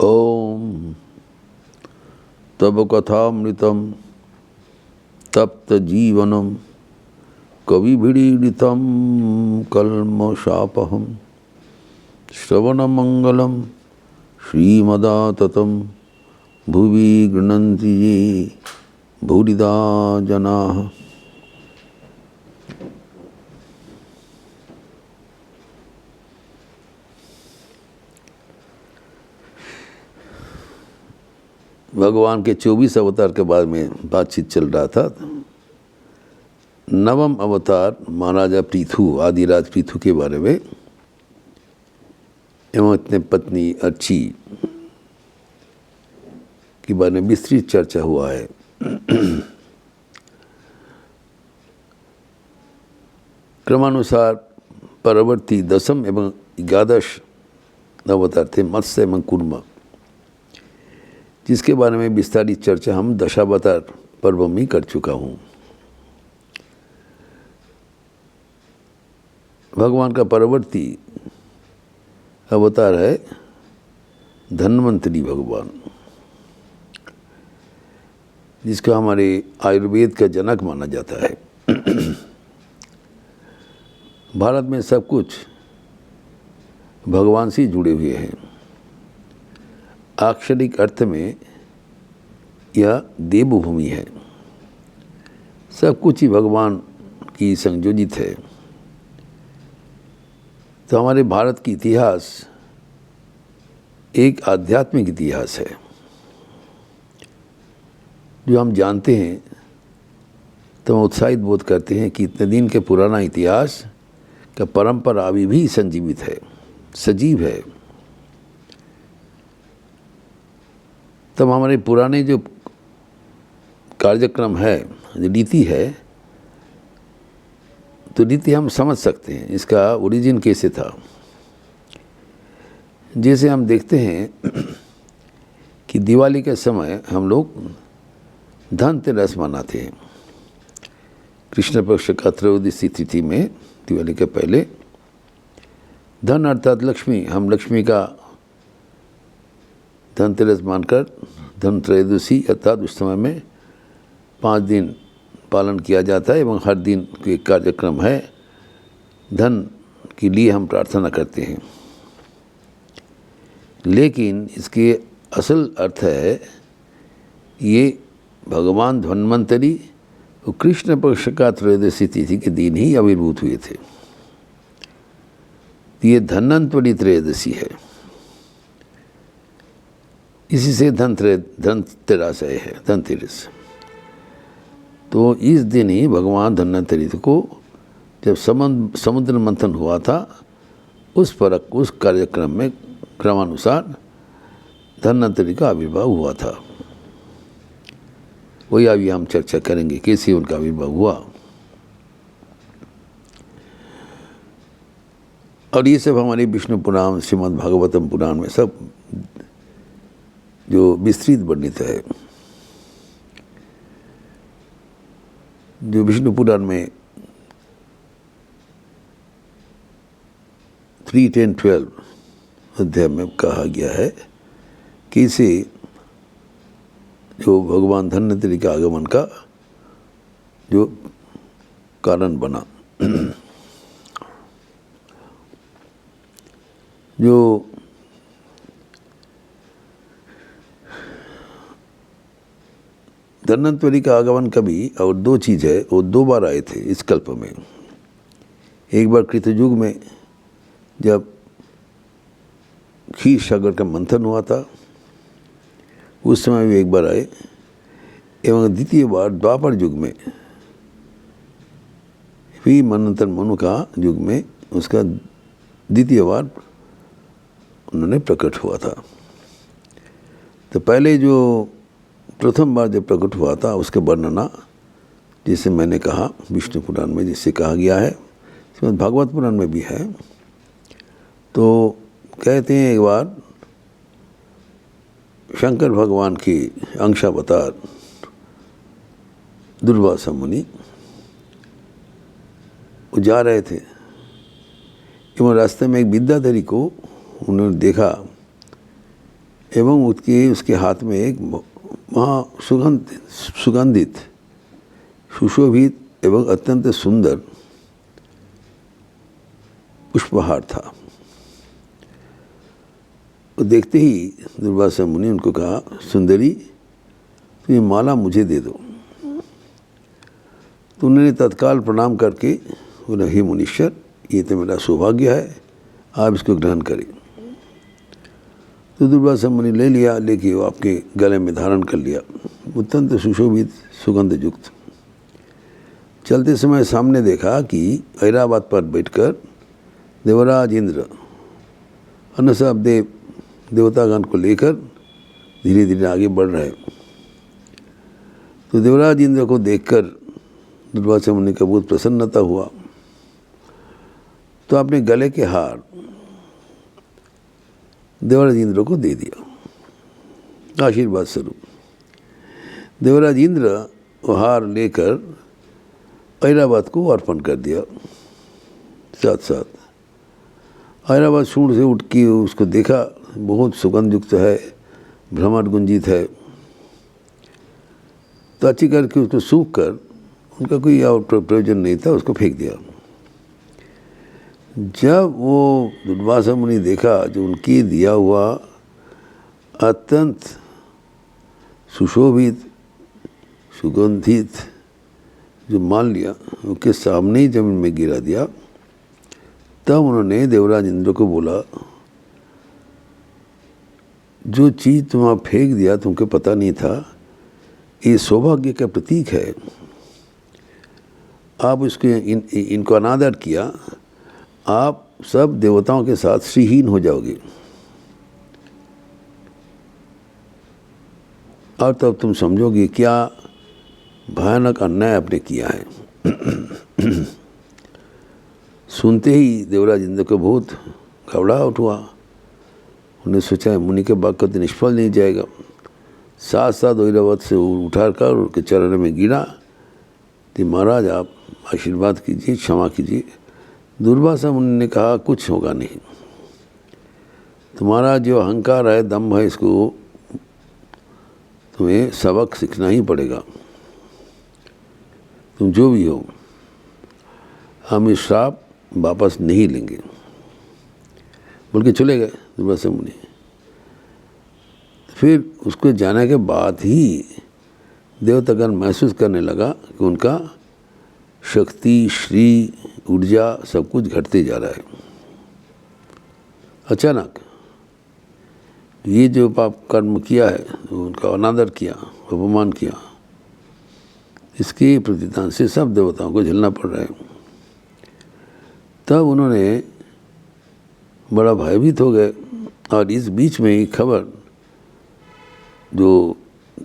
ओम तब कथामृतम तप्त जीवनम कविभिरीडितम कल्मषापहम श्रवणमंगलम श्रीमदाततम भुवि गृह्णन्ति ये भूरिदा जनाः। भगवान के 24 अवतार के बारे में बातचीत चल रहा था। नवम अवतार महाराजा पृथु, आदिराज पृथु के बारे में एवं इतने पत्नी अर्ची के बारे में विस्तृत चर्चा हुआ है। क्रमानुसार परवर्ती दसम एवं 11 अवतार थे मत्स्य एवं कूर्म, जिसके बारे में विस्तारित चर्चा हम दशावतार पर्व में कर चुका हूँ। भगवान का परवर्ती अवतार है धन्वंतरी भगवान, जिसका हमारे आयुर्वेद का जनक माना जाता है। भारत में सब कुछ भगवान से जुड़े हुए हैं। आक्षरिक अर्थ में यह देवभूमि है, सब कुछ ही भगवान की संयोजित है। तो हमारे भारत की इतिहास एक आध्यात्मिक इतिहास है, जो हम जानते हैं तो हम उत्साहित बोध करते हैं कि इतने दिन के पुराना इतिहास का परंपरा अभी भी संजीवित है, सजीव है। तब हमारे पुराने जो कार्यक्रम है, जो रीति है, तो रीति हम समझ सकते हैं इसका ओरिजिन कैसे था। जैसे हम देखते हैं कि दिवाली के समय हम लोग धनतेरस मनाते हैं। कृष्ण पक्ष का त्रयोदशी तिथि में दिवाली के पहले धन अर्थात लक्ष्मी, हम लक्ष्मी का धनतेरस मानकर धन त्रयोदशी अर्थात उस समय में 5 दिन पालन किया जाता है एवं हर दिन एक कार्यक्रम है, धन के लिए हम प्रार्थना करते हैं। लेकिन इसके असल अर्थ है ये भगवान धन्वंतरी और कृष्ण पक्ष का त्रयोदशी तिथि के दिन ही आविर्भूत हुए थे। ये धन्वंतरी त्रयोदशी है, इसी से धनतेरस है, धनतेरस। तो इस दिन ही भगवान धन्वंतरी को जब समुद्र मंथन हुआ था, उस कार्यक्रम में क्रमानुसार धन्वंतरी का आविर्भाव हुआ था। वही अभी हम चर्चा करेंगे कैसे उनका आविर्भाव हुआ। और ये सब हमारे विष्णु पुराण, श्रीमद् भागवतम पुराण में सब जो विस्तृत वर्णित है। जो विष्णु पुराण में 3, 10, 12 अध्याय में कहा गया है कि इसे जो भगवान धन्वंतरी के आगमन का जो कारण बना। जो धन्वंतरी का आगमन कभी और 2 चीज़ है, वो 2 बार आए थे इस कल्प में। एक बार कृतयुग में जब क्षीर सागर का मंथन हुआ था, उस समय भी एक बार आए, एवं द्वितीय बार द्वापर युग में भी मनंतर मनु का युग में उसका द्वितीय बार उन्होंने प्रकट हुआ था। तो पहले जो प्रथम बार जब प्रकट हुआ था उसके वर्णना, जिसे मैंने कहा विष्णु पुराण में जिसे कहा गया है, इसमें भागवत पुराण में भी है। तो कहते हैं एक बार शंकर भगवान के अंशावतार दुर्वासा मुनि वो जा रहे थे, एवं रास्ते में एक विद्याधरी को उन्होंने देखा एवं उसके हाथ में एक वहाँ सुगंधित सुशोभित एवं अत्यंत सुंदर पुष्पहार था। तो देखते ही दुर्वासा मुनि उनको कहा, सुंदरी तुम ये माला मुझे दे दो। तो उन्होंने तत्काल प्रणाम करके बोला, हे मुनीश्वर, ये तो मेरा सौभाग्य है, आप इसको ग्रहण करें। तो दुर्वासा मुनि ले लिया, लेके वो आपके गले में धारण कर लिया, अत्यंत सुशोभित सुगंध युक्त। चलते समय सामने देखा कि ऐरावत पर बैठकर देवराज इंद्र अन्य सब देवतागण को लेकर धीरे धीरे आगे बढ़ रहे। तो देवराज इंद्र को देखकर दुर्वासा मुनि का बहुत प्रसन्नता हुआ। तो अपने गले के हार देवराज इंद्र को दे दिया आशीर्वाद स्वरूप। देवराज इंद्र वो हार लेकर ऐरावत को अर्पण कर दिया। साथ साथ ऐरावत सूंड से उठ के उसको देखा, बहुत सुगंध युक्त है, भ्रमर गुंजित है। तो अच्छी करके उसको सूख कर, उनका कोई और प्रयोजन नहीं था, उसको फेंक दिया। जब वो दुर्वासा मुनि देखा जो उनकी दिया हुआ अत्यंत सुशोभित सुगंधित जो मान लिया उसके सामने ही जमीन में गिरा दिया, तब उन्होंने देवराज इंद्र को बोला, जो चीज़ तुम वहाँ फेंक दिया तुमको पता नहीं था, ये सौभाग्य का प्रतीक है। आप इसको इनको अनादर किया, आप सब देवताओं के साथ श्रीहीन हो जाओगे और तब तुम समझोगे क्या भयानक अन्याय आपने किया है। सुनते ही देवराज इंद्र को बहुत घबराहट हुआ। उन्हें सोचा मुनि के वाक्य तो निष्फल नहीं जाएगा। साथ साथ ऐरावत से उठाकर उनके चरण में गिरा कि महाराज आप आशीर्वाद कीजिए, क्षमा कीजिए। दुर्वासा मुनि ने कहा, कुछ होगा नहीं, तुम्हारा जो अहंकार है, दम्भ है, इसको तुम्हें सबक सीखना ही पड़ेगा। तुम जो भी हो, हम इस श्राप वापस नहीं लेंगे, बोल के चले गए दुर्वासा मुनि। फिर उसको जाने के बाद ही देवतागण महसूस करने लगा कि उनका शक्ति, श्री, ऊर्जा सब कुछ घटते जा रहा है। अचानक ये जो पाप कर्म किया है, उनका अनादर किया, अपमान किया, इसके प्रतिदान से सब देवताओं को झेलना पड़ रहा है। तब उन्होंने बड़ा भयभीत हो गए। और इस बीच में ही खबर जो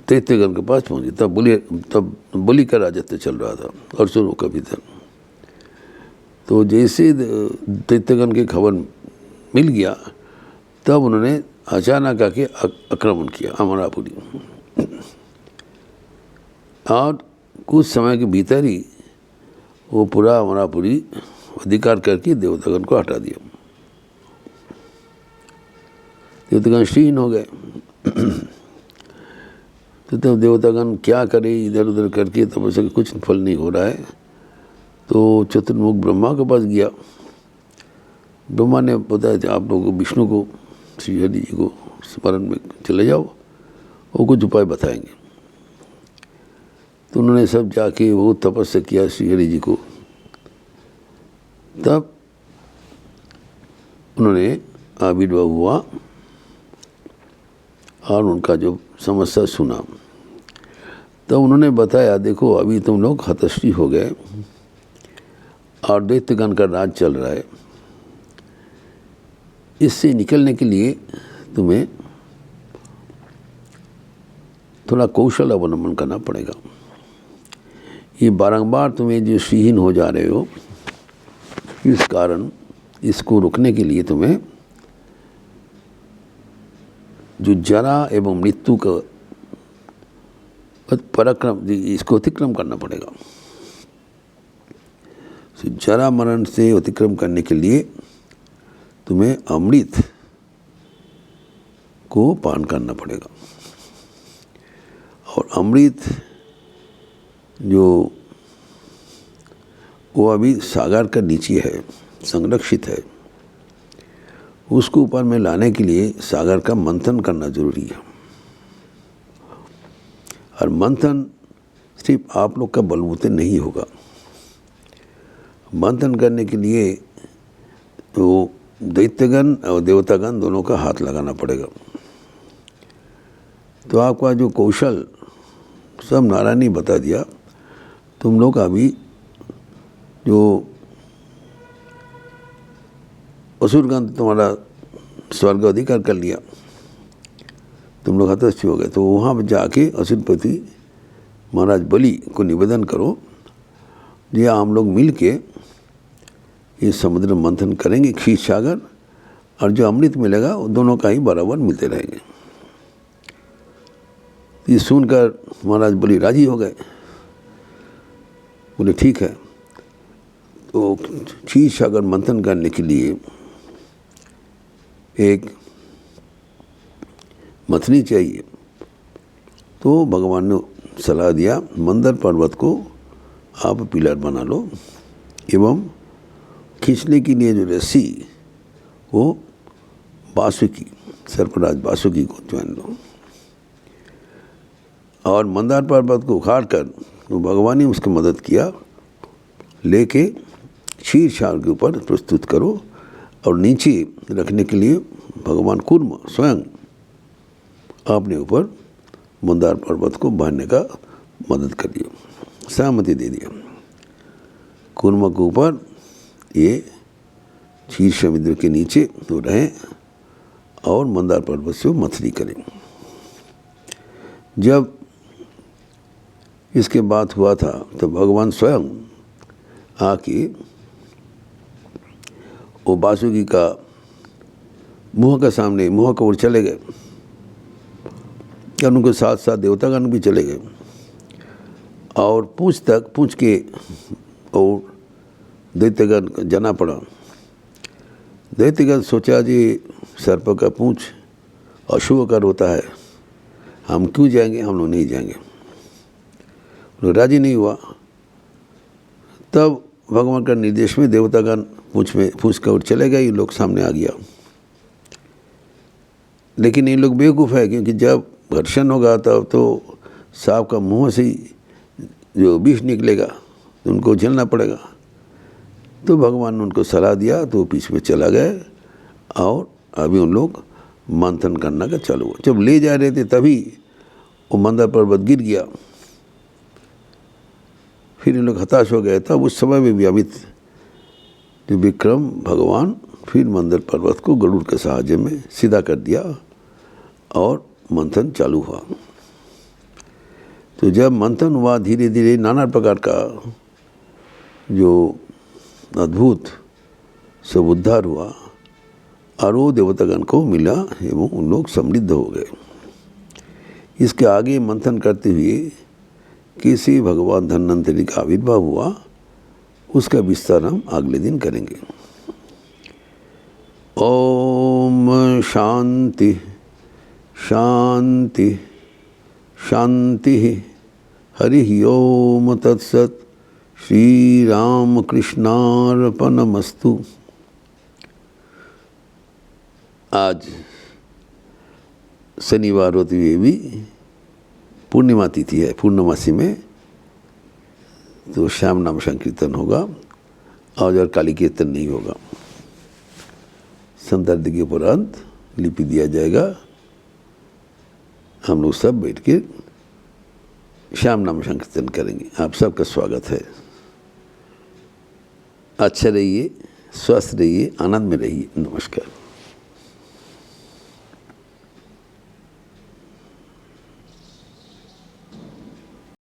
दैत्यगण के पास पहुंची, तब बलि का राजत्व चल रहा था असुरों का भीतर। तो जैसे दैत्यगण की खबर मिल गया, तब उन्होंने अचानक आके आक्रमण किया अमरापुरी। और कुछ समय के भीतर ही वो पूरा अमरापुरी अधिकार करके देवतागण को हटा दिया। देवतागण श्रीहीन हो गए। तो तब देवतागण क्या करे, इधर उधर करके तपस्या का कुछ फल नहीं हो रहा है। तो चतुर्मुख ब्रह्मा के पास गया। ब्रह्मा ने बताया, आप लोगों को विष्णु को, श्री हरि जी को स्मरण में चले जाओ, वो कुछ उपाय बताएंगे। तो उन्होंने सब जाके वो तपस्या किया श्री हरि जी को। तब उन्होंने आविर्भाव हुआ और उनका जो समस्या सुना। तब उन्होंने बताया, देखो अभी तुम लोग हतश्री हो गए और दैत्यगण का राज चल रहा है। इससे निकलने के लिए तुम्हें थोड़ा कौशल अवलंबन करना पड़ेगा। ये बारंबार तुम्हें जो श्रीहीन हो जा रहे हो, इस कारण इसको रोकने के लिए तुम्हें जो जरा एवं मृत्यु का पराक्रम, इसको अतिक्रम करना पड़ेगा। जरा मरण से अतिक्रम करने के लिए तुम्हें अमृत को पान करना पड़ेगा। और अमृत जो वो अभी सागर का नीचे है, संरक्षित है, उसको ऊपर में लाने के लिए सागर का मंथन करना जरूरी है। और मंथन सिर्फ आप लोग का बलबूते नहीं होगा। मंथन करने के लिए तो दैत्यगण और देवतागण दोनों का हाथ लगाना पड़ेगा। तो आपका जो कौशल सब नारायण ने बता दिया। तुम लोग अभी जो असुरगण तुम्हारा स्वर्ग अधिकार कर लिया, तुम लोग हतस्थ हो गए, तो वहाँ पर जाके असुरपति महाराज बलि को निवेदन करो जी हम लोग मिल के ये समुद्र मंथन करेंगे, क्षीर सागर, और जो अमृत मिलेगा वो दोनों का ही बराबर मिलते रहेंगे। ये सुनकर महाराज बलि राजी हो गए, बोले ठीक है। तो क्षीर सागर मंथन करने के लिए एक मथनी चाहिए। तो भगवान ने सलाह दिया मंदर पर्वत को आप पिलर बना लो एवं खींचने के लिए जो रस्सी वो बासुकी, सर्पराज बासुकी को चुन लो। और मंदार पर्वत को उखाड़ कर तो भगवान ने उसकी मदद किया, लेके क्षीर सागर के ऊपर प्रस्तुत करो। और नीचे रखने के लिए भगवान कूर्म स्वयं आपने ऊपर मंदार पर्वत को बांधने का मदद कर दिया, सहमति दे दिया। कूर्म के ऊपर ये क्षीर समुद्र के नीचे तो रहें और मंदार पर्वत से मथली करें। जब इसके बात हुआ था तो भगवान स्वयं आके वो बासुकी का मुँह के सामने मुँह की ओर चले गए और उनके साथ साथ देवतागण भी चले गए और पूंछ के और दैत्यगण जाना पड़ा। दैत्यगण सोचा जी सर्प का पूंछ अशुभकर होता है, हम क्यों जाएंगे, हम लोग नहीं जाएंगे। लोग राजी नहीं हुआ। तब भगवान का निर्देश में देवतागण पूंछ कर चले गए, ये लोग सामने आ गया। लेकिन ये लोग बेवकूफ़ है, क्योंकि जब घर्षण होगा तब तो सांप का मुंह से ही जो विष निकलेगा तो उनको झेलना पड़ेगा। तो भगवान ने उनको सलाह दिया तो पीछे में चला गए और अभी उन लोग मंथन करना का चालू हुआ। जब ले जा रहे थे तभी वो मंदार पर्वत गिर गया। फिर इन लोग हताश हो गए। तब उस समय में भी अमित विक्रम भगवान फिर मंदार पर्वत को गरुड़ के सहारे में सीधा कर दिया और मंथन चालू हुआ। तो जब मंथन हुआ धीरे धीरे नाना प्रकार का जो अद्भुत सब उद्धार हुआ और वो देवतागण को मिला एवं उन लोग समृद्ध हो गए। इसके आगे मंथन करते हुए किसी भगवान धन्वंतरि का आविर्भाव हुआ, उसका विस्तार हम अगले दिन करेंगे। ओम शांति शांति शांति। हरि ओम तत्सत। श्री राम कृष्णार्पणमस्तु। आज शनिवार होते हुए भी पूर्णिमा तिथि है। पूर्णमासी में तो श्याम नाम संकीर्तन होगा और काली कीर्तन नहीं होगा। संतादि के उपरांत लिपि दिया जाएगा। हम लोग सब बैठ के श्याम नाम संकीर्तन करेंगे। आप सबका स्वागत है। अच्छा रहिए, स्वस्थ रहिए, आनंद में रहिए। नमस्कार।